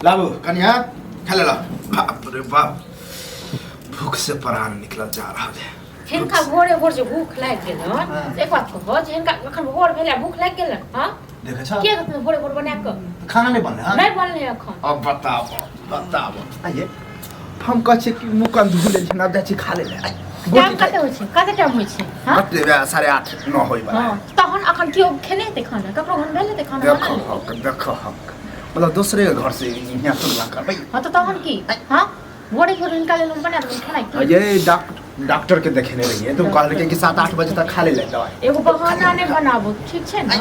लाबू कन्या खा ले ला। बाप रे बाप, भूख से प्राण निकल जा रहा है। हिनका भोरे भोर जे भूख लाग गेल एक बात कहो जे हिनका अखन भोर भेले भूख लाग गेल हां देखै छ के तुम भोरे भोर बना के खाना नहीं बनले हां नहीं बनले अखन। अब बताओ आइए हम कह छी कि मुंह कान धो ले छी ना जा छी खा ले टाइम कते होय छै कते टाइम होय छै हां कते 8:30 9 होय बा हां तहन अखन कियो खेने ते खाना ककरो घर भेले ते खाना देखो मतलब दूसरे के घर से यहाँ सुनला करबै हां तो तहन की हां भोरे भोर हिनका ले बना दे खाना ये डॉक्टर के देखेने रहिए तो कहल के कि 7-8 बजे तक खा ले दवाई। एगो बहाना नहीं बनाबो ठीक छै ना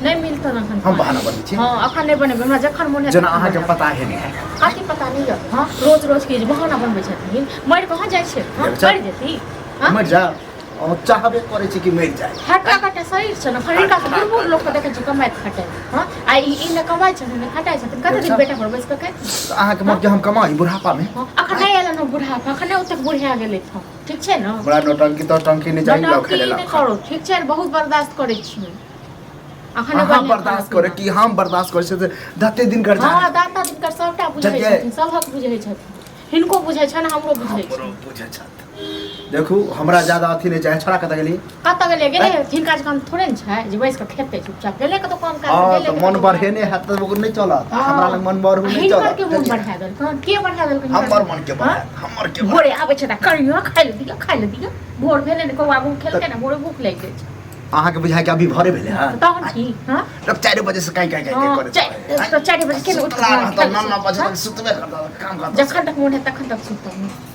नहीं मिलतो ना हम बहाना बनै छी हां अखन नहीं बनेबे हमरा जखन मोन है जना अहाँ के पता है नहीं काती पता नहीं है हां रोज के बहाना बनबै छथिन मर कहां जाय छै हां मर जेती हां मर जा और चाहबे करे छी कि मर जाए हटा कटा शरीर छ ना शरीर का बुढ़ लोग के देखे छ कमाइत खटे हां आ ई न कमाइ छ न खटाइ छ कते दिन बेटा पर बैस के खाइ अहाँ के मत हम कमाई बुढ़ापा में अखन नहीं आला न बुढ़ापा अखन ओते बुढ़िया गेले छ ठीक छै न बड़ा नौटंकी तो टंकी नहीं जाई लौ खेले ला करो ठीक छै बहुत बर्दाश्त करे छी अखन हम बर्दाश्त करे कि हम बर्दाश्त करे से दते दिन कर जा हां दाता दिन कर सबटा बुझै छथिन सबहक बुझै छथिन हिनको बुझै छ न हमरो बुझै छ हमरो बुझै छ देखू हमरा ज्यादा अथी नहीं चाहे छोड़ा कत गेली कत गेले हिनका काम थोड़े न छै जे बैस के खेते चुपचाप गेले कतो काम काज गेले तो मन बढ़े नहीं हाथ तो नहीं चलत हमरा लग मन बढ़ू नहीं चलत के मन बढ़ा देल के बढ़ा देल हमर मन के बढ़ा हमर के भोरे आबै छै त करियो खाइ ले दिया भोर भेले न कौआ भूख खेलके न भोरे भूख लागि जाइ छै अहाँ के बुझाय के अभी भरे भेले हां तहन की हां तब 4 बजे से काई करे तो 4 बजे के उठ तो 9 बजे तक सुतबे करता काम करता जखन तक मोन है तखन तक सुतब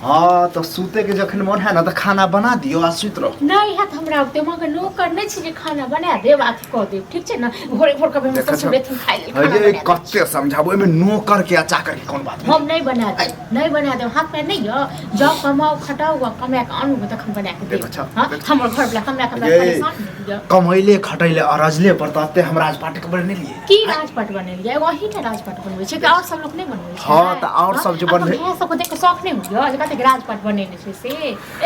हाँ तो सूते के जखन मन है ना तो खाना बना दियो आ सुत रहो नहीं है हमरा ओते मगर नौकर नहीं छै जे खाना बना देब आ क देब ठीक छै ना भोरे भोर के हम सब बेथन खाइ ले अरे कत्ते समझाबो एमे नौकर के आ चाकर के कोन बात हम नहीं बना दे हाथ में नहीं य जब कमाओ खटाओ कमा के आनु तखन बना के देब हां हमर घर वाला कमा परेशान नहीं कमैले खटैले अरजले पर तते हम राजपाट के बने लिए की राजपाट बने लिए वही के राजपाट बनबै छै कि और सब लोग नहीं बनबै छै हां त और सब जो बन है सब देख के शौक नहीं हो गया राजपाट बनेने छै से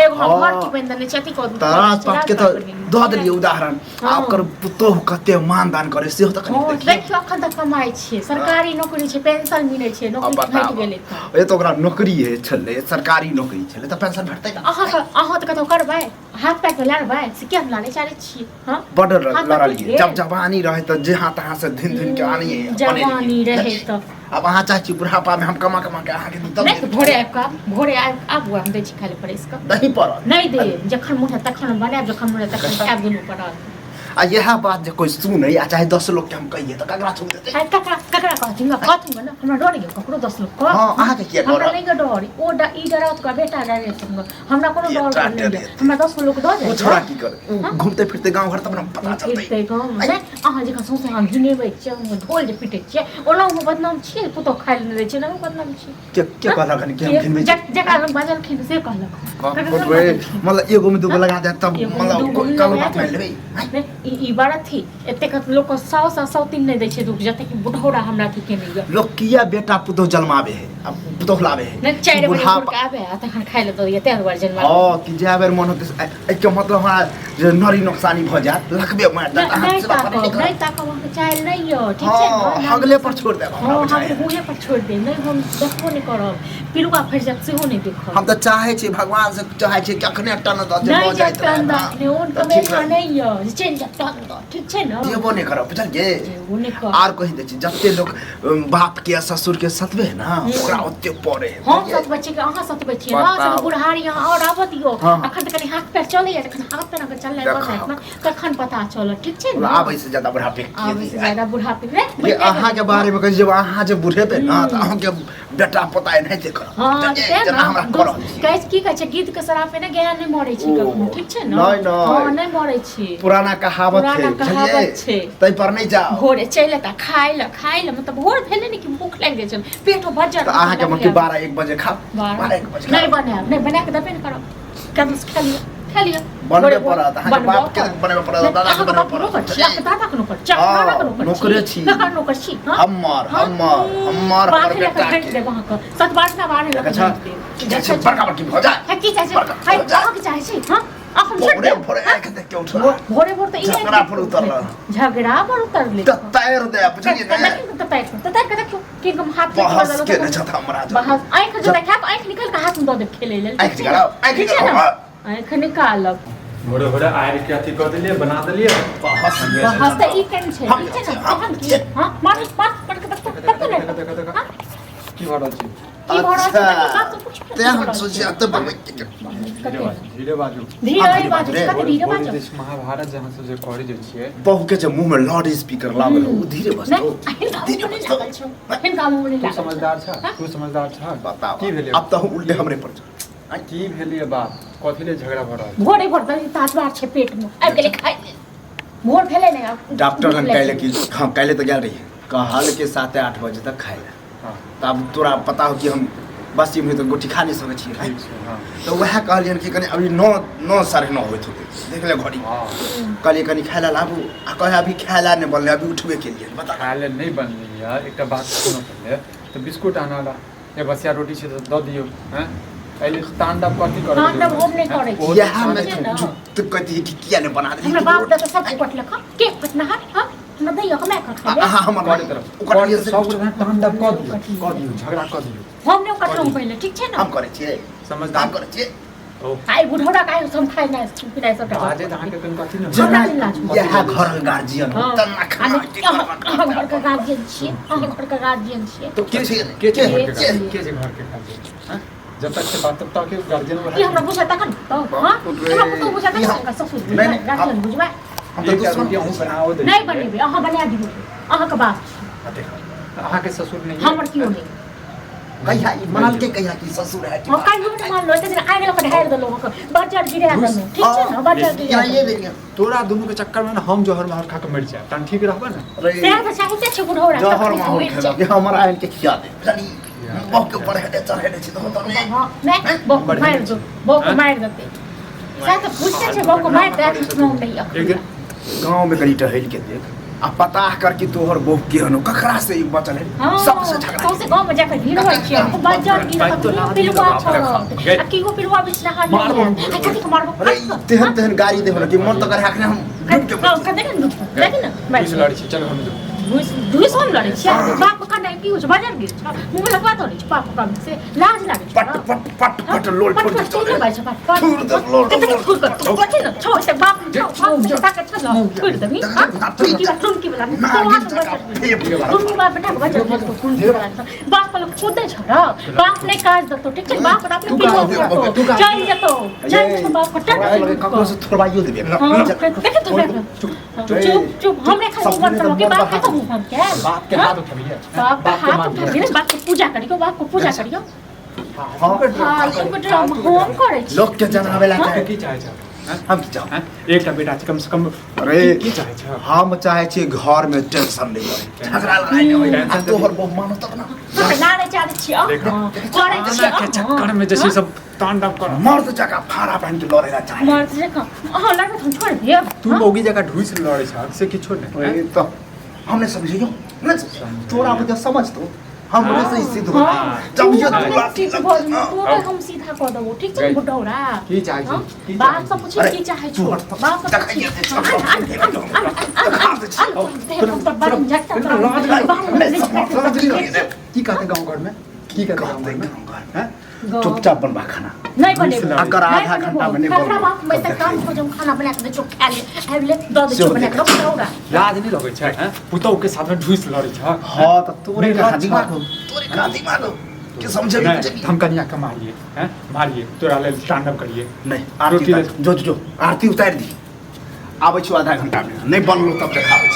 एगो हम घर के बंदन चती को राजपाट के तो द देलिए उदाहरण ओकर पुतोह कते मानदान करे से त कनी देखियो अखन तक कमाई छै सरकारी नौकरी छै पेंशन मिलै छै नौकरी भेट गेलै ए तो ओकरा नौकरी है छले सरकारी नौकरी छले त पेंशन भेटतै का अहाँ त कतो करबै हाथ पैर पे लड़बै से के हम लाने चाहे छी हां बॉर्डर लड़लिए जब जवानी रहे त जहां तहां से दिन के आनी जवानी रहे त अब अहाँ चाची बुढ़ापा में हम कमा के अहाँ के तब नहीं भोरे आब हम दै छी खाली पर इसका नहीं पर नहीं दे जखन मुठ तखन बनाब जखन मुठ तखन आब दुनु पर आ यह बात जे कोई सुनै आ चाहे 10 लोग के हम कहिए त ककरा छोड़ देते ककरा कहथिन कहथिन न हमरा डर गेल ककरो 10 लोग को हां अहाँ के किया डर हमरा नहीं डर ओ ई डरत का बेटा डरे संग हमरा कोनो डर नहीं हमरा 10 लोग डर जाय छोड़ा की करे घूमते फिरते गांव घर त हमरा पता चलतै अहाँ जे सोचे हम जुनेबै छ ढोल जे पिटे छ ओला हम बदनाम छी पुतो खाइ ले छै ना बदनाम छी के कहलक कि हम खिनबै जकरा हम बाजल खिन से कहलक मतलब एगो में दूगो लगा दे तब मतलब कल बात मान लेबै ई बात थी एते लोग 100 3 नहीं दै छै दुख जते कि बुढ़ौरा हमरा थी के नहीं लोग किया बेटा पुतो जन्मावे है अब पुतो लावे है नहीं 4 बजे उठ के आवे तखन खाइ ले तो ये 13 बार जन्मा हां कि जे बेर मन होते के मतलब हमरा जे नरी नुकसानी भ जात लखबे मार दे नहीं ताको हम चाहे नहीं हो ठीक छै हां अगले पर छोड़ दे हां हम मुहे पर छोड़ दे नहीं हम देखबो नहीं करब पिलुआ फट जात सेहो नहीं देखब हम त चाहे छी भगवान से चाहे छी कि अखने टन द दे हो जाए नहीं ओन कमे नहीं हो चेंज ठीक छै न देबो नहीं करब बुझल गे आर कहि दे छी जत्ते लोग बाप के ससुर के सतबे ना ओकरा ओते पड़े हम सत बच्चे के अहाँ सत बच्चे ना सब बुढ़ारी यहां और आवत दियो अखन तक हाथ पैर चले या तखन हाथ पैर अगर चलले बस ना तखन पता चल ठीक छै न आबै से ज्यादा बुढ़ापे आबै से ज्यादा बुढ़ापे रे ये अहाँ के बारे में कहि जब अहाँ जे बुढ़े पे ना त अहाँ के बेटा पता नहीं जे कर हां जना हमरा कर कहै की कहै छै गीत के शराब पे ना गया नहीं मरै छी कखनो ठीक छै न हां नहीं मरै छी पुराना कहावत छै तै पर नहीं जाओ भोरे चले त खाइ ल मतलब भोर भेले नहीं कि भूख लाग जाय छै पेटो भर त अहाँ के मन के 12 1 बजे खा 12 1 बजे नहीं बना के दबे न करब कदम खा लिया बनबे पड़त अहाँ बाप के बनबे पड़त दादा के बनबे पड़त दादा के नौकर चाचा नौकर छी नौकर छी हमर पर बेटा दे वहां का सत बार ना बार लगा अच्छा बड़का बड़की भौजा की चाचा हाय कहां के चाहे छी हां हम छोड़ दे भोरे आँख देख के उठला भोरे भोर तो झगड़ा पर उतरला झगड़ा पर उतरले त तैर दे बुझलिए ने तो तैर के कि हम हाथ में बहस के न छथा हमरा बहस आँख जो देखा आँख निकल के हाथ में दे खेले ले आँख निकाल आँख निकाल भोरे भोरे आएर के अथी कर देलिए बना देलिए बहस बहस त ई केन छै हम की हां मार पट के की भऽ रहल छै ते हम सोचिया त धीरे बाजू धीरे बाजू महाभारत जहाँ से जे करै जे छियै बहु के जे मुंह में लाउड स्पीकर लागल उ धीरे बस धीरे बस हिनका मुंह में तू समझदार छ तू समझदार छ बताओ की भेलै अब त उल्टे हमरे पर की भेलै बात कथी ले झगड़ा भऽ रहल भोरे भोर त ताजबार छै पेट में आइ गेले खाइ मोर भेले ने डॉक्टर ने कहले कि हां कहले तो गेल रही कहल के 7-8 बजे तक खाए हां तब तोरा पता हो कि हम बस में तो गोटी खा नहीं सके छी तो वह कहलियन कि कनी अभी 9 साढ़े 9 होइत होते देख ले घड़ी कहलिए कनी खाइला लाबू आ कहे अभी खाइला नहीं बनले अभी उठबे के लिए बता खाइला नहीं बनले यार एकटा बात सुनो पहले तो बिस्कुट आनाला या बसिया रोटी से द दियो हैं पहले तांडव कथी कर तांडव हम नहीं करे छी यह में तो कहती कि किया ने बना दे हमरा बाप दादा सब उपट लखा के पटना हां हम दैयो हम का खाले हम करे तरफ ओकर सब तांडव कर दियो झगड़ा कर दियो हम ने कटलौ पहले ठीक छै ना हम करे छियै समझदार करे छियै आई बुढ़ौड़ा काहे हम खाइ ना पिनाइ सब आजे धान के कथी न यह घर गार्जियन तना खाना घर का गार्जियन छियै घर का गार्जियन छियै तो के छै घर के गार्जियन जब तक से बात तब तक के गार्जियन ये हमरा बुझाता कन तो हां हमरा तो बुझाता कन ससुर गार्जियन बुझबा हम तो दुश्मन के हम बनाओ दे नहीं बनेबे अहाँ बना दियौ अहाँ के बात अहाँ के ससुर नहीं हमर कियो नहीं कहिया ई मान के कहिया कि ससुर है कि हम काहे नहीं मान लो एते दिन आइ गेल के ढार देलो बजट गिरे आ देलो ठीक छै ना बजट गिरे ये देखिए तोरा दोनों के चक्कर में ना हम जहर मार खा के मर जाए तन ठीक रहबा ना से तो चाहते छै बुढ़ौड़ा जहर मार खेला कि हमरा आइन के खिया दे चली बहुत के ऊपर है चढ़े छी तो हां मैं बहुत मार दो बहुत मार देते से तो पूछते छै बहुत मार दे सुनो नहीं एक गांव में कहीं टहल के देख आ पता कर कि तोहर बहु के हनो ककरा से बचल है सबसे झगड़ा सबसे गांव में जाकर भीड़ होय छै बजट गिरे तो पिलवा छ आ की गो पिलवा बिचना हाथ में आ कथि के मारबो अरे तेहन गाड़ी देहो कि मन तो कर हाकने हम देखिन ना कुछ लड़ी छी चल हम दुई सौ लड़े छी बाप का नहीं की हो छ बजट गिर छ मुंह लगा तो नहीं बाप का से लाज लागे पट पट पट पट लोल पट चले भाई छ पट कथि न छो से बाप छो ताकत छ ल छोड़ दमी की वाला तो हाथ बजट तुम बाप बेटा बजट को दे बाप का लोग खुद छ र बाप ने काज दतो ठीक है बाप अपने पीछे चल जतो चल बाप कटा ककरो से थोड़वाइयो देबे देख तो चुप चुप हमने खाली बर्तन के बाप के तो मुंह के बाप के हाथ उठाइए बाप का हाथ उठाइए बाप की पूजा करियो बाप को पूजा करियो हां को ड्राम होम करे छी लोग के जनावे ला की चाहे छ हम की चाहे एकटा बेटा कम से कम अरे की चाहे छ हम चाहे छी घर में टेंशन नहीं पड़े झगड़ा लड़ाई नहीं होई तोहर बहु मानो तब ना ना नहीं चाहते छी करे छी के चक्कर में जैसे सब तांडव कर मर्द जगह फाड़ा पहन के लड़ेला चाहे मर्द जगह हां लड़का हम छोड़ दियो तू मोगी जगह ढूई से लड़े छ से की छोड़ ए तो हमने समझियो ना थोड़ा मुझे समझ तो हमरे से सिद्ध हो जब ये पूरा हम सीधा कर दबो ठीक छै बुढ़ौड़ा की चाहे छी बाप से पूछे की चाहे छी बाप से पूछे की कहते गांव घर में की कहते गांव घर में हैं चुपचाप बनवा खाना नहीं बने अगर आधा घंटा में नहीं बने बाप मैं तक काम को जब खाना बना के चुप खा ले आई ले दो दे बना के बुढ़ौड़ा लाज नहीं लगे छै हैं पुतौ के साथ में ढूस लड़े छ हां तो तोरे का दिमाग के समझे हम कन्या का मारिए हैं मारिए तोरा ले तांडव करिए नहीं आरती जो आरती उतार दी आबै छु आधा घंटा में नहीं बनलो तब देखाबै